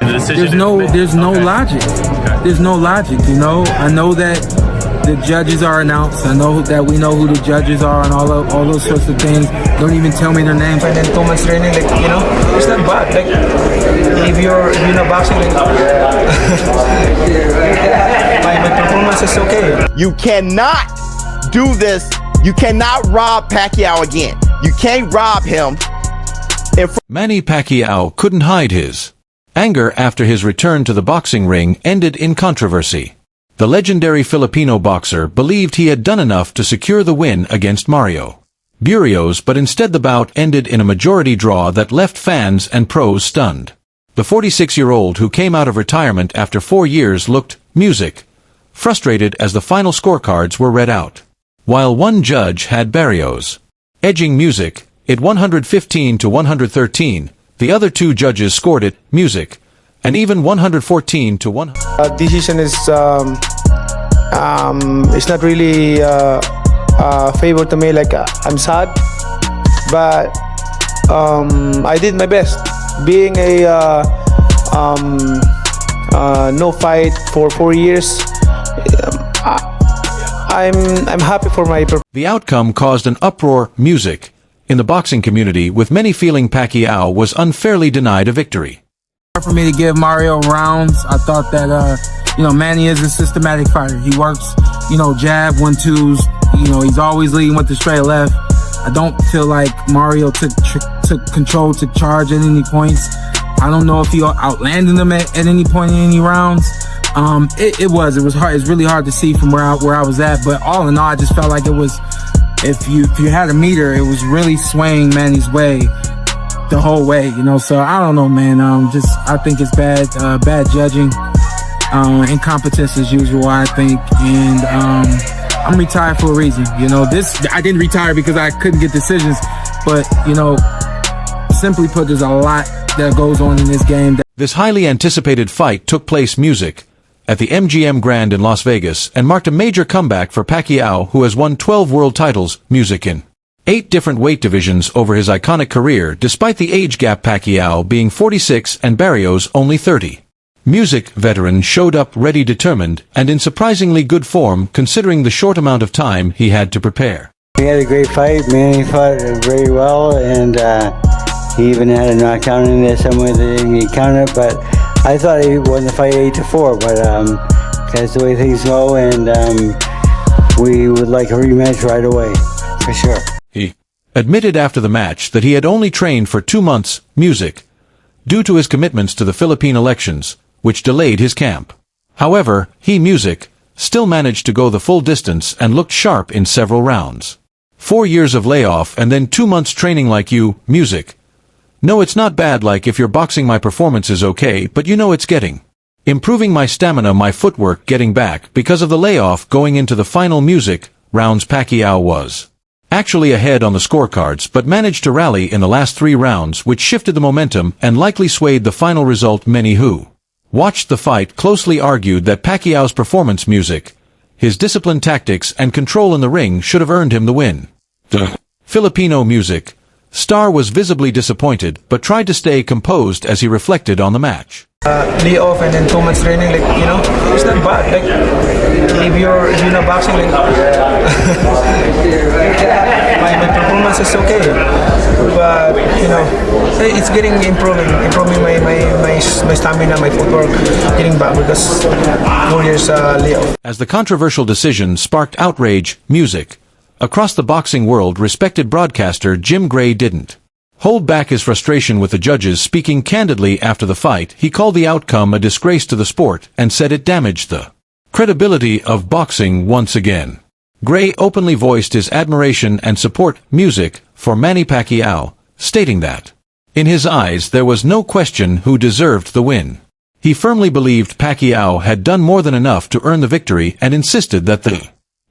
There's no logic. There's no logic, you know. I know that the judges are announced. I know that we know who the judges are and all those sorts of things. Don't even tell me their names. And then 2 months training, like, you know, it's not bad. Like, if you're not boxing, like, my performance is okay. You cannot do this. You cannot rob Pacquiao again. You can't rob him. Manny Pacquiao couldn't hide his anger after his return to the boxing ring ended in controversy. The legendary Filipino boxer believed he had done enough to secure the win against Mario Barrios, but instead the bout ended in a majority draw that left fans and pros stunned. The 46-year-old who came out of retirement after 4 years looked frustrated as the final scorecards were read out. While one judge had Barrios edging at 115 to 113, the other two judges scored it and even 114 to 100. Decision is it's not really favor to me. Like, I'm sad, but I did my best. Being a no fight for 4 years, I'm happy for my. The outcome caused an uproar in the boxing community, with many feeling Pacquiao was unfairly denied a victory. For me to give Mario rounds, I thought that Manny is a systematic fighter. He works, jab, 1-2s. He's always leading with the straight left. I don't feel like Mario took control, took charge at any points. I don't know if he outlanded him at any point in any rounds. It was hard. It's really hard to see from where I was at. But all in all, I just felt like it was. If you had a meter, it was really swaying Manny's way the whole way, So I don't know, man. I think it's bad judging, incompetence as usual, I think. And I'm retired for a reason. I didn't retire because I couldn't get decisions, but simply put, there's a lot that goes on in this game. This highly anticipated fight took place at the MGM Grand in Las Vegas and marked a major comeback for Pacquiao, who has won 12 world titles in 8 different weight divisions over his iconic career, despite the age gap, Pacquiao being 46 and Barrios only 30. Veteran showed up ready, determined, and in surprisingly good form considering the short amount of time he had to prepare. We had a great fight. Manny fought very well, and he even had a knockdown in there somewhere that didn't get counted, but I thought he won the fight 8-4, but that's the way things go, and we would like a rematch right away, for sure. He admitted after the match that he had only trained for 2 months, due to his commitments to the Philippine elections, which delayed his camp. However, he still managed to go the full distance and looked sharp in several rounds. 4 years of layoff and then 2 months training like you, No, it's not bad. Like, if you're boxing, my performance is okay, but it's getting improving my stamina, my footwork getting back because of the layoff going into the final rounds. Pacquiao was actually ahead on the scorecards, but managed to rally in the last 3 rounds, which shifted the momentum and likely swayed the final result. Many who watched the fight closely argued that Pacquiao's performance, his disciplined tactics and control in the ring should have earned him the win. The Filipino star was visibly disappointed, but tried to stay composed as he reflected on the match. Lay off and then 2 months training, like, it's not bad. Like, if you're not boxing, like, my performance is okay, but it's improving my stamina, my footwork, getting back because 4 years layoff. As the controversial decision sparked outrage, across the boxing world, respected broadcaster Jim Gray didn't hold back his frustration with the judges. Speaking candidly after the fight, he called the outcome a disgrace to the sport and said it damaged the credibility of boxing once again. Gray openly voiced his admiration and support for Manny Pacquiao, stating that, in his eyes, there was no question who deserved the win. He firmly believed Pacquiao had done more than enough to earn the victory and insisted that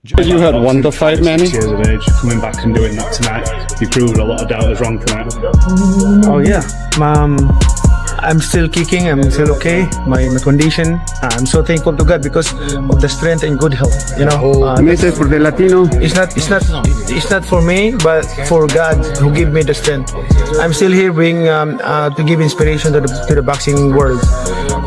You had won the fight, Manny? 6 years of age, coming back and doing that tonight, you proved a lot of doubters wrong tonight. Oh yeah, I'm still kicking. I'm still okay. My condition. I'm so thankful to God because of the strength and good health. You know, Meses por el latino. it's not for me, but for God who give me the strength. I'm still here being to give inspiration to the boxing world.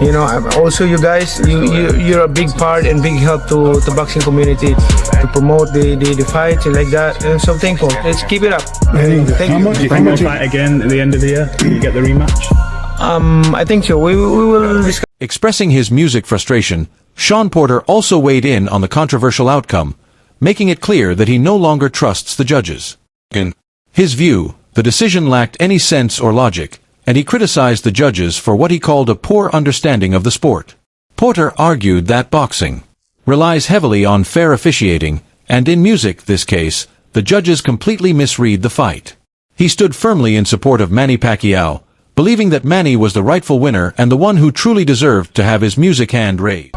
You know, also you guys, you're a big part and big help to the boxing community to promote the fights and like that. And so thankful. Let's keep it up. Thank you. Do you think you'll fight again at the end of the year? Do you get the rematch? I think so. We will discuss. Expressing his music frustration, Sean Porter also weighed in on the controversial outcome, making it clear that he no longer trusts the judges. In his view, the decision lacked any sense or logic, and he criticized the judges for what he called a poor understanding of the sport. Porter argued that boxing relies heavily on fair officiating, and in music, this case, the judges completely misread the fight. He stood firmly in support of Manny Pacquiao, believing that Manny was the rightful winner and the one who truly deserved to have his music hand raised.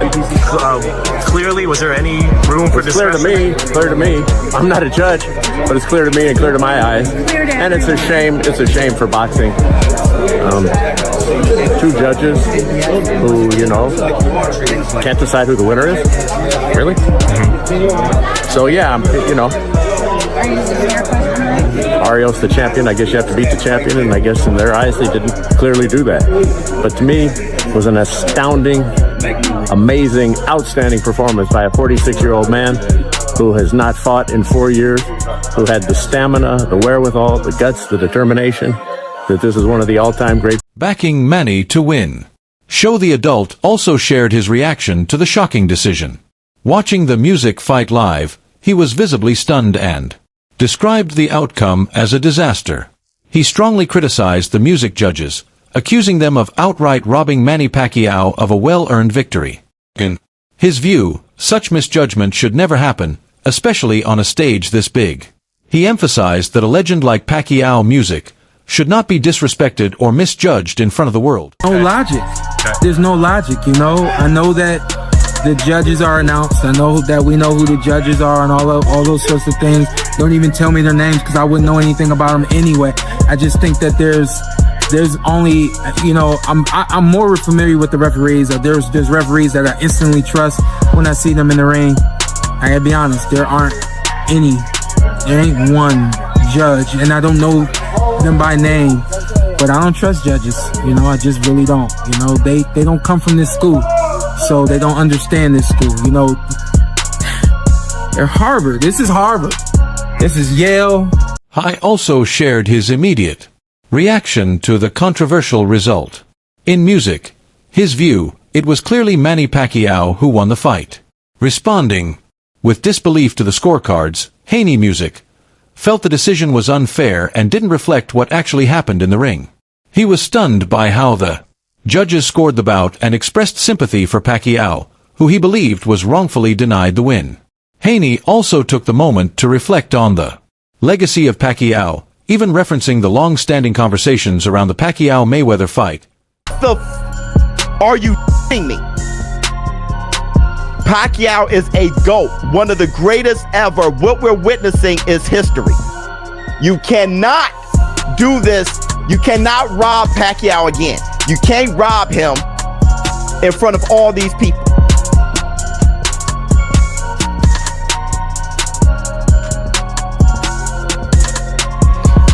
Clearly, was there any room for discussion? Clear to me. I'm not a judge, but it's clear to me and clear to my eyes. And it's a shame for boxing. Two judges who, can't decide who the winner is. Really? Mm-hmm. So yeah, Barrios the champion. I guess you have to beat the champion, and I guess in their eyes they didn't clearly do that. But to me, it was an astounding, amazing, outstanding performance by a 46-year-old man who has not fought in 4 years, who had the stamina, the wherewithal, the guts, the determination, that this is one of the all-time great. Backing Manny to win. Show the Adult also shared his reaction to the shocking decision. Watching the music fight live, he was visibly stunned and described the outcome as a disaster. He strongly criticized the music judges, accusing them of outright robbing Manny Pacquiao of a well-earned victory. In his view, such misjudgment should never happen, especially on a stage this big. He emphasized that a legend like Pacquiao music should not be disrespected or misjudged in front of the world. No logic. There's no logic, I know that the judges are announced. I know that we know who the judges are and all those sorts of things. Don't even tell me their names because I wouldn't know anything about them anyway. I just think that there's only, I'm more familiar with the referees. There's referees that I instantly trust when I see them in the ring. I gotta be honest, there ain't one judge, and I don't know them by name, but I don't trust judges. I just really don't. They don't come from this school, so they don't understand this school. They're Harvard. This is Harvard. This is Yale. He also shared his immediate reaction to the controversial result. In music, his view, it was clearly Manny Pacquiao who won the fight. Responding with disbelief to the scorecards, Haney Music felt the decision was unfair and didn't reflect what actually happened in the ring. He was stunned by how the judges scored the bout and expressed sympathy for Pacquiao, who he believed was wrongfully denied the win. Haney also took the moment to reflect on the legacy of Pacquiao, even referencing the long-standing conversations around the Pacquiao-Mayweather fight. Are you f***ing me? Pacquiao is a GOAT, one of the greatest ever. What we're witnessing is history. You cannot do this. You cannot rob Pacquiao again. You can't rob him in front of all these people.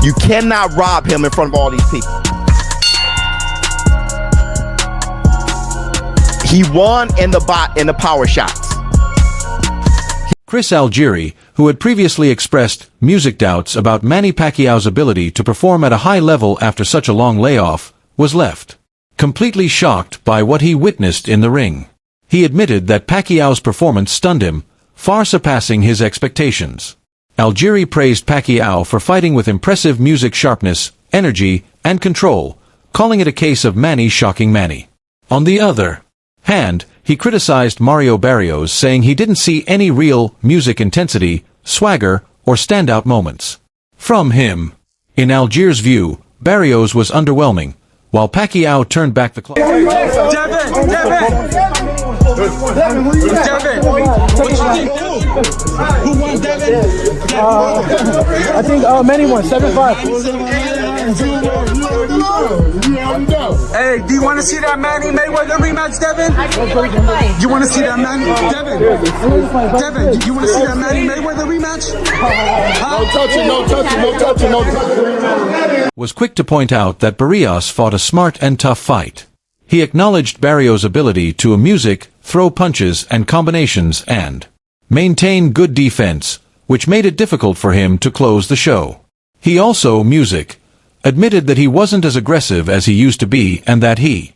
You cannot rob him in front of all these people. He won in the power shots. Chris Algieri, who had previously expressed music doubts about Manny Pacquiao's ability to perform at a high level after such a long layoff, was left completely shocked by what he witnessed in the ring. He admitted that Pacquiao's performance stunned him, far surpassing his expectations. Algieri praised Pacquiao for fighting with impressive music sharpness, energy, and control, calling it a case of Manny shocking Manny. On the other hand, he criticized Mario Barrios, saying he didn't see any real music intensity, swagger, or standout moments from him. In Algieri's view, Barrios was underwhelming, while Pacquiao turned back the clock. Devin, what you think? Who won, Devin? I think Manny won 7-5. Hey, do you want to see that Manny Mayweather rematch, Devin? You want to see that Manny? Devin, you want to see that Manny Mayweather rematch? No touching, no touching, no touching, no touching. Was quick to point out that Barrios fought a smart and tough fight. He acknowledged Barrios' ability to music, throw punches and combinations and maintain good defense, which made it difficult for him to close the show. He also, admitted that he wasn't as aggressive as he used to be and that he